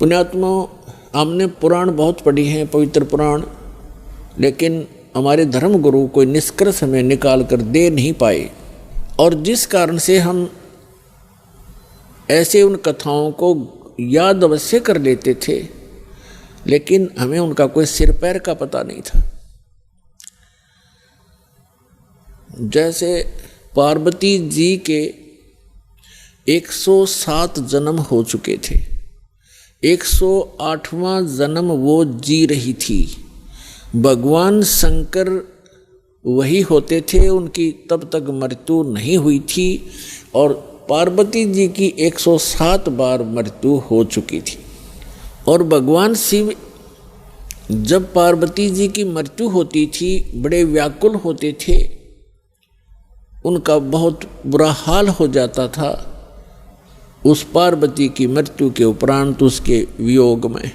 पुण्यात्मा, हमने पुराण बहुत पढ़ी हैं, पवित्र पुराण, लेकिन हमारे धर्म गुरु कोई निष्कर्ष हमें निकाल कर दे नहीं पाए, और जिस कारण से हम ऐसे उन कथाओं को याद अवश्य कर लेते थे, लेकिन हमें उनका कोई सिर पैर का पता नहीं था। जैसे पार्वती जी के 107 जन्म हो चुके थे, 108वां जन्म वो जी रही थी। भगवान शंकर वही होते थे, उनकी तब तक मृत्यु नहीं हुई थी, और पार्वती जी की 107 बार मृत्यु हो चुकी थी। और भगवान शिव जब पार्वती जी की मृत्यु होती थी बड़े व्याकुल होते थे, उनका बहुत बुरा हाल हो जाता था उस पार्वती की मृत्यु के उपरांत, उसके वियोग में।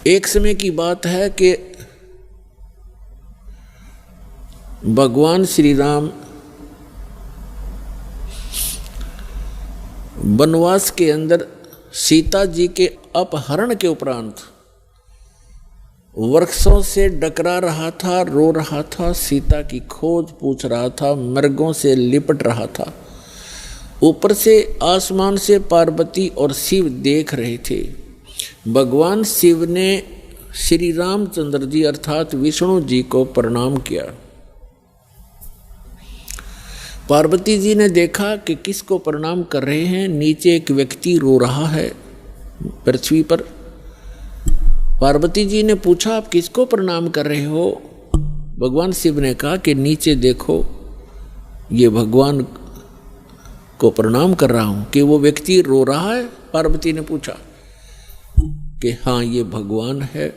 एक समय की बात है कि भगवान श्री राम वनवास के अंदर सीता जी के अपहरण के उपरांत वृक्षों से डकरा रहा था, रो रहा था, सीता की खोज पूछ रहा था, मृगों से लिपट रहा था। ऊपर से आसमान से पार्वती और शिव देख रहे थे। भगवान शिव ने श्री रामचंद्र जी अर्थात विष्णु जी को प्रणाम किया। पार्वती जी ने देखा कि किसको प्रणाम कर रहे हैं, नीचे एक व्यक्ति रो रहा है पृथ्वी पर। पार्वती जी ने पूछा, आप किसको प्रणाम कर रहे हो? भगवान शिव ने कहा कि नीचे देखो, ये भगवान को प्रणाम कर रहा हूं। कि वो व्यक्ति रो रहा है? पार्वती ने पूछा कि हाँ, ये भगवान है,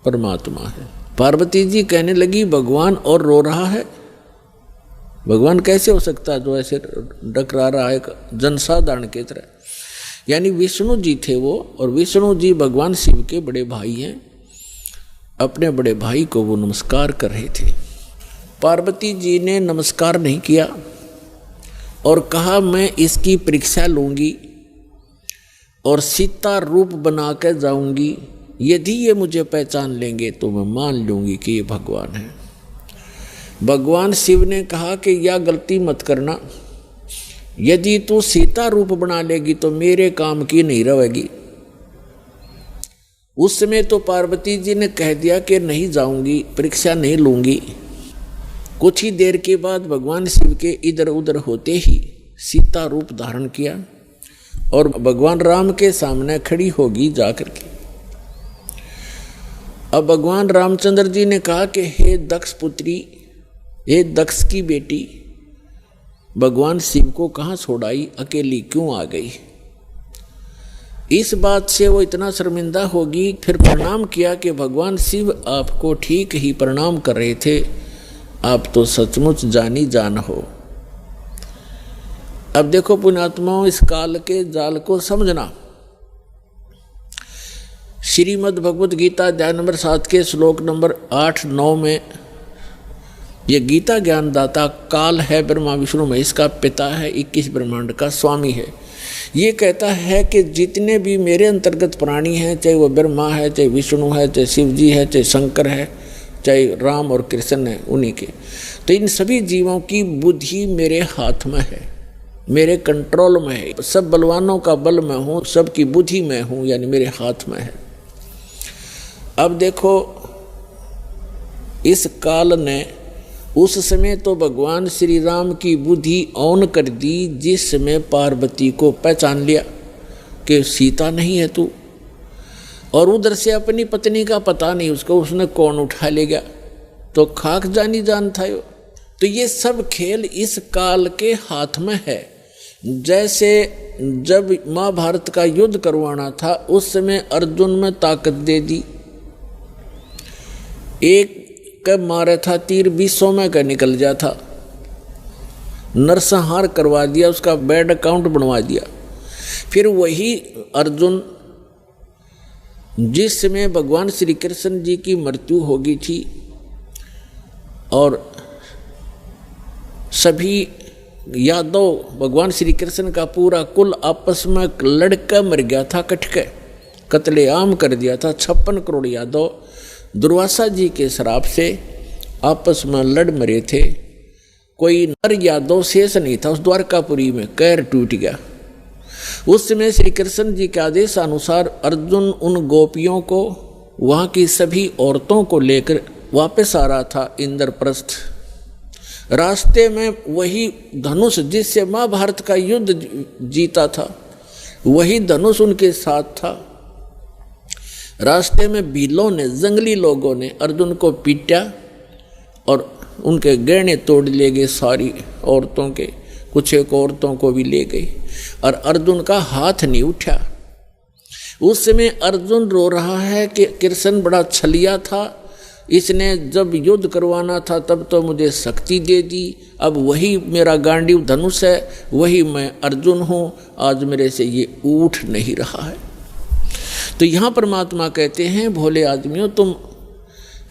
परमात्मा है। पार्वती जी कहने लगी, भगवान और रो रहा है? भगवान कैसे हो सकता है जो ऐसे डकरा रहा है जनसाधारण की तरह? यानी विष्णु जी थे वो, और विष्णु जी भगवान शिव के बड़े भाई हैं। अपने बड़े भाई को वो नमस्कार कर रहे थे। पार्वती जी ने नमस्कार नहीं किया और कहा, मैं इसकी परीक्षा लूंगी और सीता रूप बना कर जाऊंगी। यदि ये मुझे पहचान लेंगे तो मैं मान लूंगी कि ये भगवान है। भगवान शिव ने कहा कि यह गलती मत करना, यदि तू सीता रूप बना लेगी तो मेरे काम की नहीं रहेगी। उस समय तो पार्वती जी ने कह दिया कि नहीं जाऊंगी, परीक्षा नहीं लूंगी। कुछ ही देर के बाद भगवान शिव के इधर उधर होते ही सीता रूप धारण किया और भगवान राम के सामने खड़ी होगी जाकर के। अब भगवान रामचंद्र जी ने कहा कि हे दक्ष पुत्री, हे दक्ष की बेटी, भगवान शिव को कहाँ छोड़ाई, अकेली क्यों आ गई? इस बात से वो इतना शर्मिंदा होगी। फिर प्रणाम किया कि भगवान शिव आपको ठीक ही प्रणाम कर रहे थे, आप तो सचमुच जानी जान हो। अब देखो पुण्यात्माओं, इस काल के जाल को समझना। श्रीमद् भगवद गीता अध्याय नंबर 7 के श्लोक नंबर 8-9 में ये गीता ज्ञानदाता काल है, ब्रह्मा विष्णु महेश का पिता है, 21 ब्रह्मांड का स्वामी है। ये कहता है कि जितने भी मेरे अंतर्गत प्राणी हैं, चाहे वो ब्रह्मा है, चाहे विष्णु है, चाहे शिव जी है, चाहे शंकर है, चाहे राम और कृष्ण है, उन्हीं के, तो इन सभी जीवों की बुद्धि मेरे हाथ में है, मेरे कंट्रोल में है। सब बलवानों का बल मैं हूँ, सबकी बुद्धि मैं हूँ, यानी मेरे हाथ में है। अब देखो, इस काल ने उस समय तो भगवान श्री राम की बुद्धि ऑन कर दी, जिस समय पार्वती को पहचान लिया कि सीता नहीं है तू, और उधर से अपनी पत्नी का पता नहीं उसको, उसने कौन उठा ले गया, तो खाक जानी जान था यो। तो ये सब खेल इस काल के हाथ में है। जैसे जब महाभारत का युद्ध करवाना था, उस समय अर्जुन में ताकत दे दी, एक कब मारा था तीर 20 में का निकल जा था, नरसंहार करवा दिया, उसका बैड अकाउंट बनवा दिया। फिर वही अर्जुन जिस समय भगवान श्री कृष्ण जी की मृत्यु हो गई थी और सभी यादव भगवान श्री कृष्ण का पूरा कुल आपस में लड़का मर गया था, कटके कत्लेआम कर दिया था। 56 करोड़ यादव दुर्वासा जी के श्राप से आपस में लड़ मरे थे। कोई नर यादव शेष नहीं था उस द्वारकापुरी में, कैर टूट गया। उस समय श्री कृष्ण जी के आदेश अनुसार अर्जुन उन गोपियों को, वहाँ की सभी औरतों को लेकर वापस आ रहा था इंद्रप्रस्थ। रास्ते में वही धनुष जिससे महाभारत का युद्ध जीता था, वही धनुष उनके साथ था। रास्ते में भीलों ने, जंगली लोगों ने अर्जुन को पीटा और उनके गहने तोड़ ले गए, सारी औरतों के, कुछ एक औरतों को भी ले गई और अर्जुन का हाथ नहीं उठा। उस समय अर्जुन रो रहा है कि कृष्ण बड़ा छलिया था, इसने जब युद्ध करवाना था तब तो मुझे शक्ति दे दी, अब वही मेरा गांडीव धनुष है, वही मैं अर्जुन हूँ, आज मेरे से ये उठ नहीं रहा है। तो यहाँ परमात्मा कहते हैं, भोले आदमियों तुम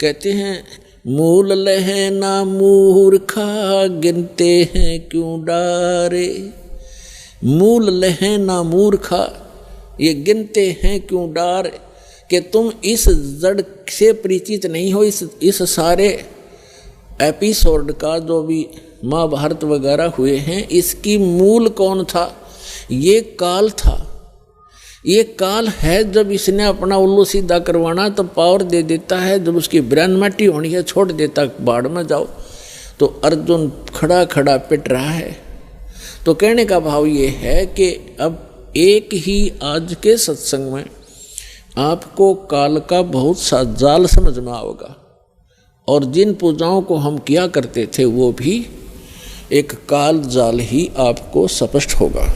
कहते हैं मूल लहे ना मूर्खा गिनते हैं क्यों डारे। मूल लहे ना मूर्खा, ये गिनते हैं क्यों डार, कि तुम इस जड़ से परिचित नहीं हो। इस सारे एपिसोड का जो भी महाभारत वगैरह हुए हैं, इसकी मूल कौन था? ये काल था। ये काल है, जब इसने अपना उल्लू सीधा करवाना तो पावर दे देता है, जब उसकी ब्रेन मटी होनी है छोड़ देता बाढ़ में जाओ। तो अर्जुन खड़ा खड़ा पिट रहा है। तो कहने का भाव ये है कि अब एक ही आज के सत्संग में आपको काल का बहुत सा जाल समझ में आओगा, और जिन पूजाओं को हम किया करते थे वो भी एक काल जाल ही आपको स्पष्ट होगा।